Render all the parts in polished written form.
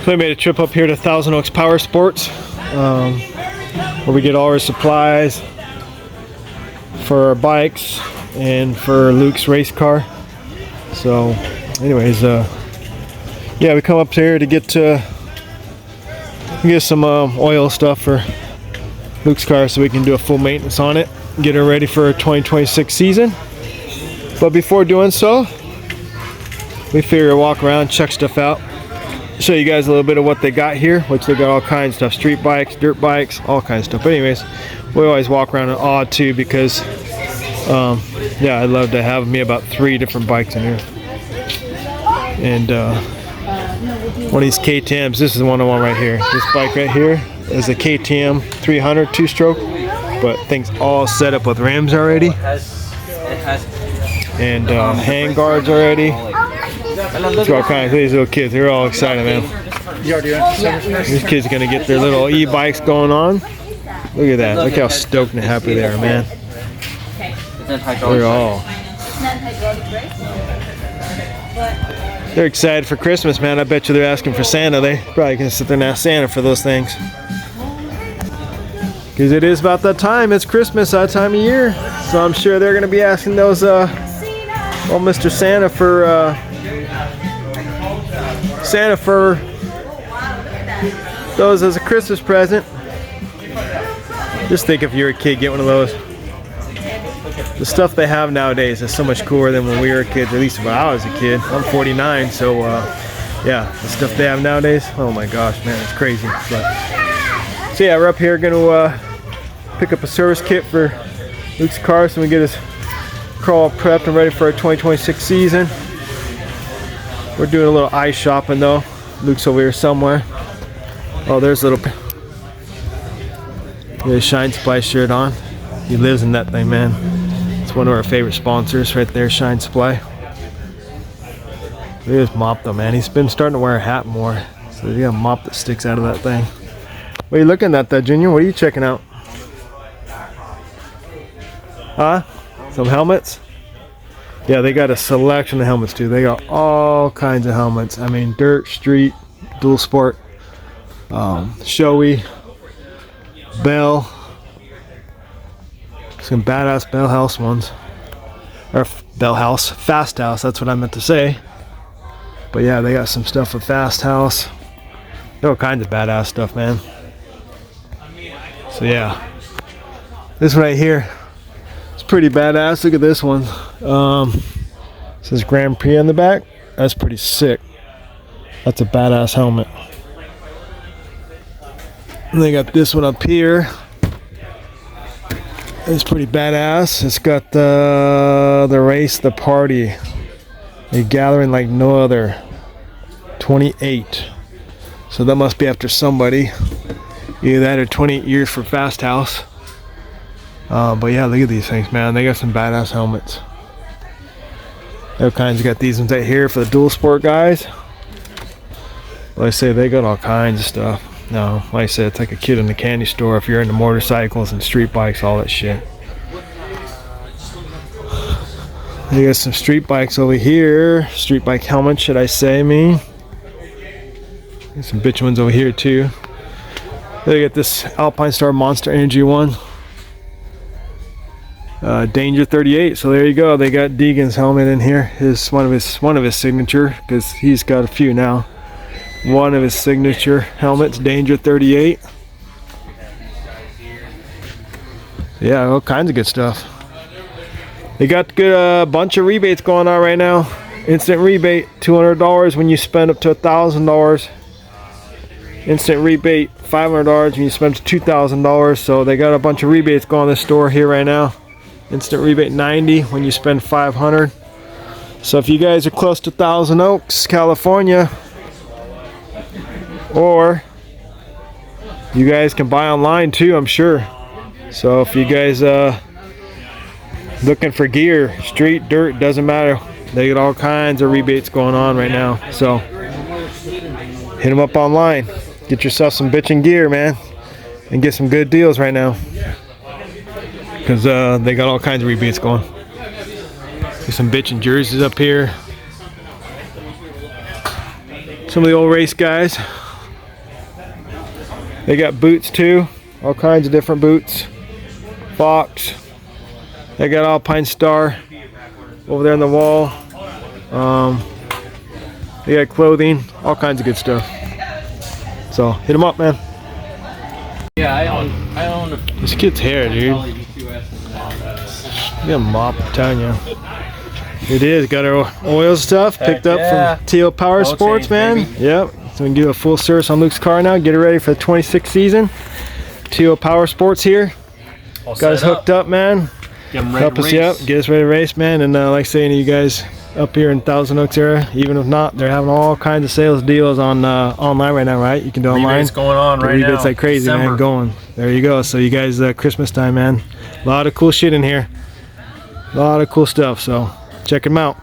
So we made a trip up here to Thousand Oaks Powersports, where we get all our supplies for our bikes and for Luke's race car. So anyways, yeah, we come up here to get some oil stuff for Luke's car so we can do a full maintenance on it, get her ready for a 2026 season. But before doing so, we figure walk around, check stuff out, show you guys a little bit of what they got here, which they got all kinds of stuff, street bikes, dirt bikes, all kinds of stuff. But anyways, we always walk around in awe too, because yeah, I'd love to have me about 3 different bikes in here. And one of these KTMs, this is one I want right here. This bike right here is a KTM 300 2-stroke, but things all set up with rims already. And hand guards already. Look at all kinds of these little kids. They're all excited, man. These kids are gonna get their little e-bikes going on. Look at that. Look how stoked and happy they are, man. They're excited for Christmas, man. I bet you they're asking for Santa. They probably can sit there and ask Santa for those things. Because it is about that time. It's Christmas, that time of year. So I'm sure they're gonna be asking those well, Mr. Santa for those as a Christmas present. Just think if you're a kid, get one of those. The stuff they have nowadays is so much cooler than when we were kids, at least when I was a kid. I'm 49, so yeah, the stuff they have nowadays, oh my gosh, man, it's crazy. But, so yeah, we're up here gonna pick up a service kit for Luke's car so we can get his car all prepped and ready for our 2026 season. We're doing a little eye shopping though. Luke's over here somewhere. Oh, there's a little Shine Supply shirt on. He lives in that thing, man. It's one of our favorite sponsors right there, Shine Supply. Look at his mop though, man. He's been starting to wear a hat more. So he got a mop that sticks out of that thing. What are you looking at that, Junior? What are you checking out? Huh? Some helmets? Yeah, they got a selection of helmets too. They got all kinds of helmets. I mean, dirt, street, dual sport, showy, Bell. Some badass Bell House ones. Or Bell House, Fast House, that's what I meant to say. But yeah, they got some stuff with Fast House. There are all kinds of badass stuff, man. So yeah, this right here, it's pretty badass. Look at this one. It says Grand Prix on the back. That's pretty sick. That's a badass helmet. And they got this one up here. It's pretty badass. It's got the race, the party, a gathering like no other. 28. So that must be after somebody. Either that or 28 years for Fast House. But yeah, look at these things, man. They got some badass helmets. All kinds. You got these ones right here for the dual sport guys. Like I say, they got all kinds of stuff. No, like I said, it's like a kid in the candy store if you're into motorcycles and street bikes, all that shit. You got some street bikes over here. Street bike helmets, should I say, Got some bitch ones over here too. They got this Alpine Star Monster Energy one. Danger 38. So there you go. They got Deegan's helmet in here. His one of his signature, because he's got a few now. One of his signature helmets, Danger 38. Yeah, all kinds of good stuff. They got good bunch of rebates going on right now. Instant rebate, $200 when you spend up to $1,000. Instant rebate, $500 when you spend $2,000. So they got a bunch of rebates going on in the store here right now. Instant rebate $90 when you spend $500. So if you guys are close to Thousand Oaks, California, or you guys can buy online too, I'm sure. So if you guys looking for gear, street, dirt, doesn't matter. They got all kinds of rebates going on right now. So hit them up online. Get yourself some bitchin' gear, man, and get some good deals right now. Because they got all kinds of rebates going. There's some bitchin' jerseys up here. Some of the old race guys. They got boots too, all kinds of different boots. Fox. They got Alpine Star over there on the wall. They got clothing, all kinds of good stuff. So hit them up, man. Yeah, I own This kid's hair, dude. You got a mop, I'm telling you. It is. Got our oil stuff picked up from TO Powersports, man. Baby. Yep. So we can do a full service on Luke's car now. Get it ready for the 26th season. TO Powersports here. Got us hooked up, man. Help us get us ready to race, man. And like saying to you guys up here in Thousand Oaks area, even if not, they're having all kinds of sales deals on online right now, right? You can do online. Rebates going on right now. Rebates like crazy, man. Going. There you go. So you guys, Christmas time, man. A lot of cool shit in here. A lot of cool stuff. So check them out.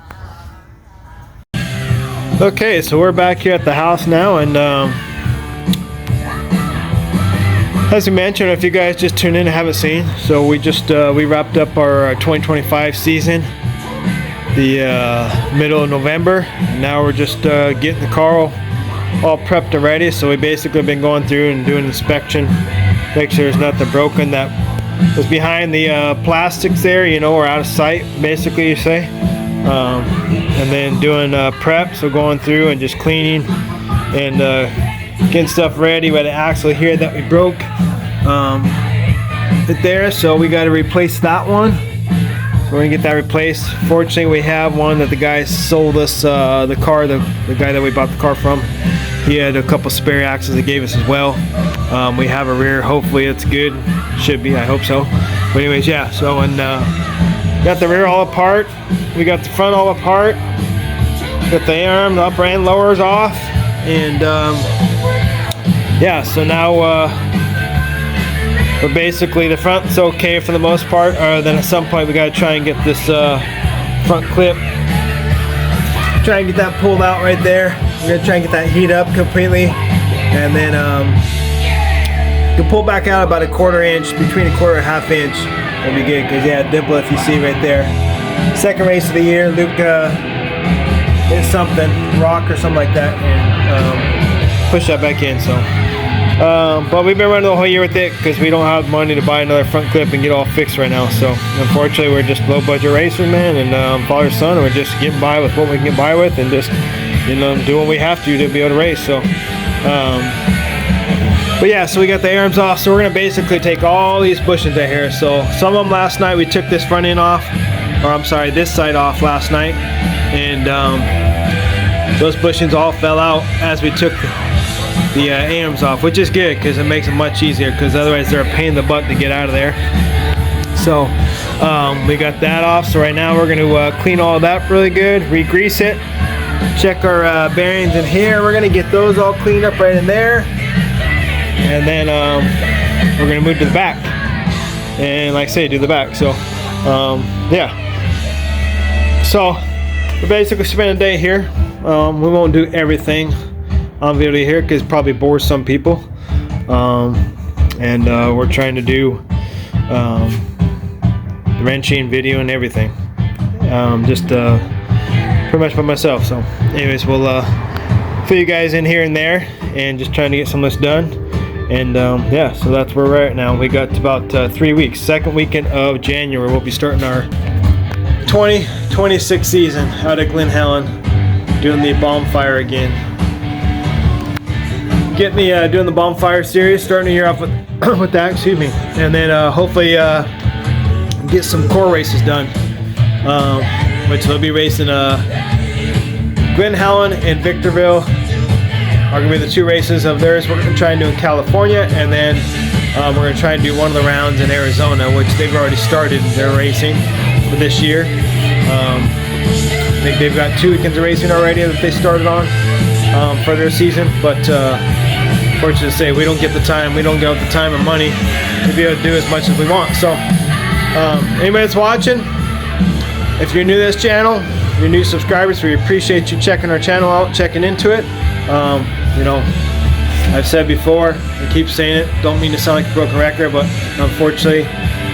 Okay, so we're back here at the house now, and as we mentioned, if you guys just tuned in and haven't seen, so we just we wrapped up our 2025 season the middle of November. Now we're just getting the car all prepped and ready. So we basically been going through and doing inspection, make sure there's nothing broken that was behind the plastics there, you know, or out of sight, basically, you say. And then doing prep, so going through and just cleaning and getting stuff ready. We had an axle here that we broke there, so we got to replace that one. So we're gonna get that replaced. Fortunately, we have one that the guy sold us the car, the guy that we bought the car from. He had a couple spare axles he gave us as well. We have a rear, hopefully it's good. Should be, I hope so. But anyways, yeah, so and got the rear all apart. We got the front all apart. Got the arm, the upper and lowers off. And yeah, so now but basically the front's okay for the most part. Then at some point we gotta try and get this front clip, try and get that pulled out right there. We're gonna try and get that heat up completely, and then you can pull back out about a 1/4 inch, between a 1/4 and a 1/2 inch. That'll be good, because yeah, dimple if you see right there. Second race of the year, Luke did something, rock or something like that, and push that back in. So, but we've been running the whole year with it because we don't have money to buy another front clip and get all fixed right now. So unfortunately, we're just low budget racers, man, and father son, and we're just getting by with what we can get by with, and just, you know, doing what we have to be able to race. So. But yeah, so we got the arms off, so we're gonna basically take all these bushings out here. So some of them last night we took this front end off, or I'm sorry, this side off last night, and those bushings all fell out as we took the arms off, which is good because it makes it much easier, because otherwise they're a pain in the butt to get out of there. So we got that off. So right now we're gonna clean all of that really good, re-grease it, check our bearings in here. We're gonna get those all cleaned up right in there. And then we're gonna move to the back, and like I say, do the back. So yeah, so we're basically spending a day here. We won't do everything on video here because it probably bores some people, and we're trying to do the wrenching video and everything, just pretty much by myself. So anyways, we'll fill you guys in here and there, and just trying to get some of this done. And yeah, so that's where we're at now. We got about 3 weeks. Second weekend of January, we'll be starting our 2026 season out of Glen Helen, doing the bonfire again. Getting the doing the bonfire series, starting the year off with with that. Excuse me, and then hopefully get some core races done, which they'll be racing Glen Helen and Victorville. Are going to be the 2 races of theirs we're going to try and do in California, and then we're going to try and do one of the rounds in Arizona, which they've already started their racing for this year. I think they've got 2 weekends of racing already that they started on for their season, but fortunate to say, we don't get the time, we don't get the time and money to be able to do as much as we want. So anybody that's watching, if you're new to this channel, you're new subscribers, we appreciate you checking our channel out, checking into it. You know, I've said before, I keep saying it, don't mean to sound like a broken record, but unfortunately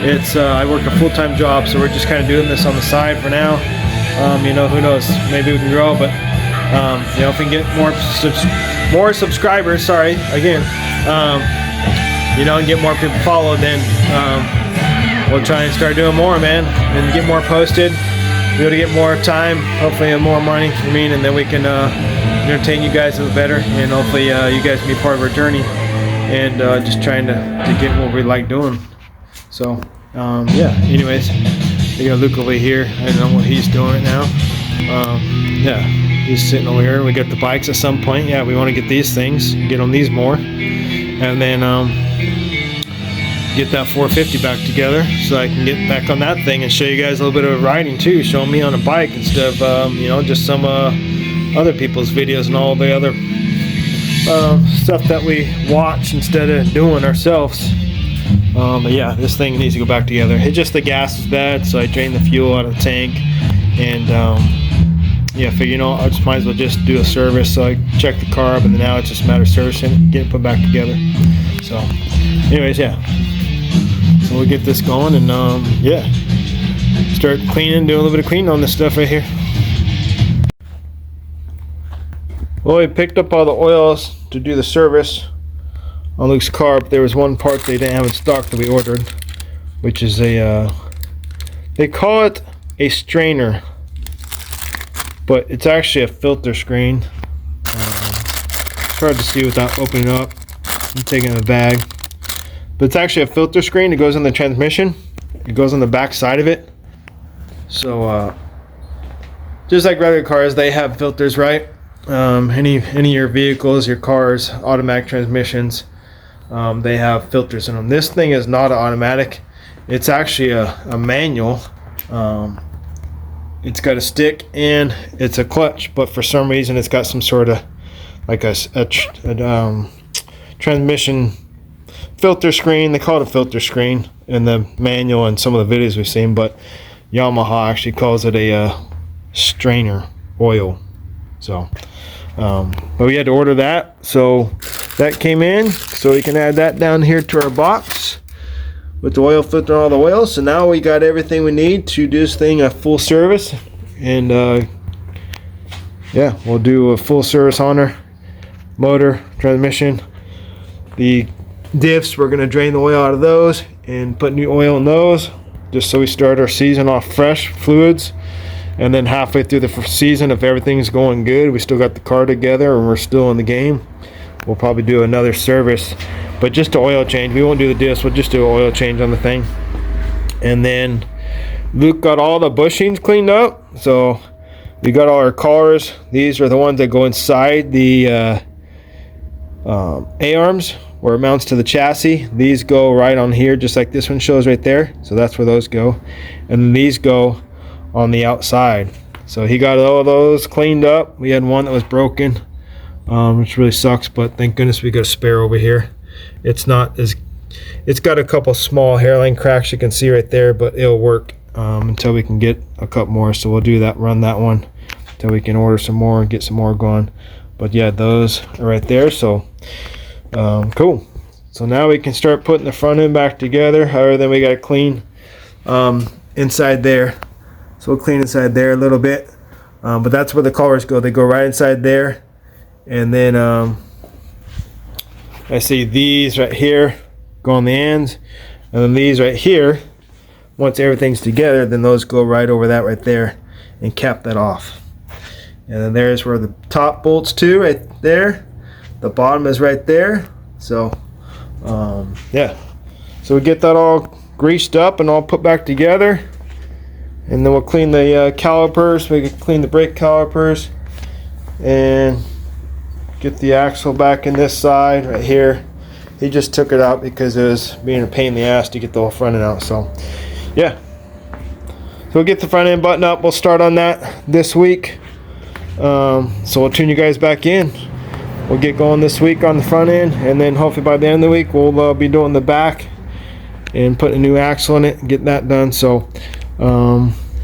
it's I work a full-time job, so we're just kind of doing this on the side for now. You know, who knows, maybe we can grow, but you know, if we can get more subscribers, sorry again, you know, and get more people followed, then we'll try and start doing more, man, and get more posted. Be able to get more time, hopefully more money, I mean, and then we can entertain you guys a little better, and hopefully you guys can be part of our journey, and just trying to get what we like doing. So yeah, anyways, we got Luke over here. I don't know what he's doing right now. Yeah, he's sitting over here. We got the bikes at some point. Yeah, we want to get these things, get on these more, and then get that 450 back together so I can get back on that thing and show you guys a little bit of riding too, showing me on a bike instead of you know, just some other people's videos and all the other stuff that we watch instead of doing ourselves. But yeah, this thing needs to go back together. It's just the gas is bad, so I drained the fuel out of the tank, and yeah, figure, you know, I just might as well just do a service. So I checked the carb, and then now it's just a matter of servicing it, get it put back together. So anyways, yeah, so we'll get this going, and yeah, start cleaning, doing a little bit of cleaning on this stuff right here. Well, we picked up all the oils to do the service on Luke's car, but there was one part they didn't have in stock that we ordered, which is a they call it a strainer, but it's actually a filter screen. It's hard to see without opening it up and taking a bag, but it's actually a filter screen. It goes in the transmission, it goes on the back side of it. So just like regular cars, they have filters, right? Any of your vehicles, your cars, automatic transmissions, they have filters in them. This thing is not an automatic, it's actually a manual. It's got a stick and it's a clutch, but for some reason it's got some sort of like a transmission filter screen. They call it a filter screen in the manual and some of the videos we've seen, but Yamaha actually calls it a strainer oil. So but we had to order that, so that came in, so we can add that down here to our box with the oil filter and all the oils. So now we got everything we need to do this thing a full service, and yeah, we'll do a full service on her motor, transmission, the diffs. We're gonna drain the oil out of those and put new oil in those, just so we start our season off fresh fluids. And then halfway through the season, if everything's going good, we still got the car together and we're still in the game, we'll probably do another service, but just an oil change. We won't do the disc, we'll just do an oil change on the thing. And then Luke got all the bushings cleaned up, so we got all our collars. These are the ones that go inside the A-arms where it mounts to the chassis. These go right on here, just like this one shows right there, so that's where those go. And these go on the outside. So he got all those cleaned up. We had one that was broken, which really sucks, but thank goodness we got a spare over here. It's not as, it's got a couple small hairline cracks you can see right there, but it'll work until we can get a couple more. So we'll do that, run that one until we can order some more and get some more going. But yeah, those are right there. So cool. So now we can start putting the front end back together. However, then we got to clean inside there. So we'll clean inside there a little bit, but that's where the collars go. They go right inside there. And then I see these right here go on the ends, and then these right here, once everything's together, then those go right over that right there and cap that off. And then there's where the top bolts to, right there. The bottom is right there. So yeah, so we get that all greased up and all put back together. And then we'll clean the calipers. We can clean the brake calipers and get the axle back in this side right here. He just took it out because it was being a pain in the ass to get the whole front end out. So yeah, so we'll get the front end button up. We'll start on that this week. So we'll tune you guys back in. We'll get going this week on the front end, and then hopefully by the end of the week we'll be doing the back and putting a new axle in it and get that done. So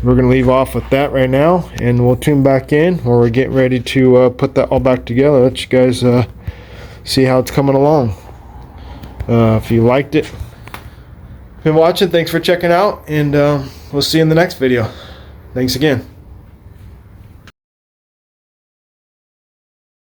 we're going to leave off with that right now, and we'll tune back in where we're getting ready to put that all back together. Let you guys see how it's coming along. If you liked it, been watching, thanks for checking out, and we'll see you in the next video. Thanks again.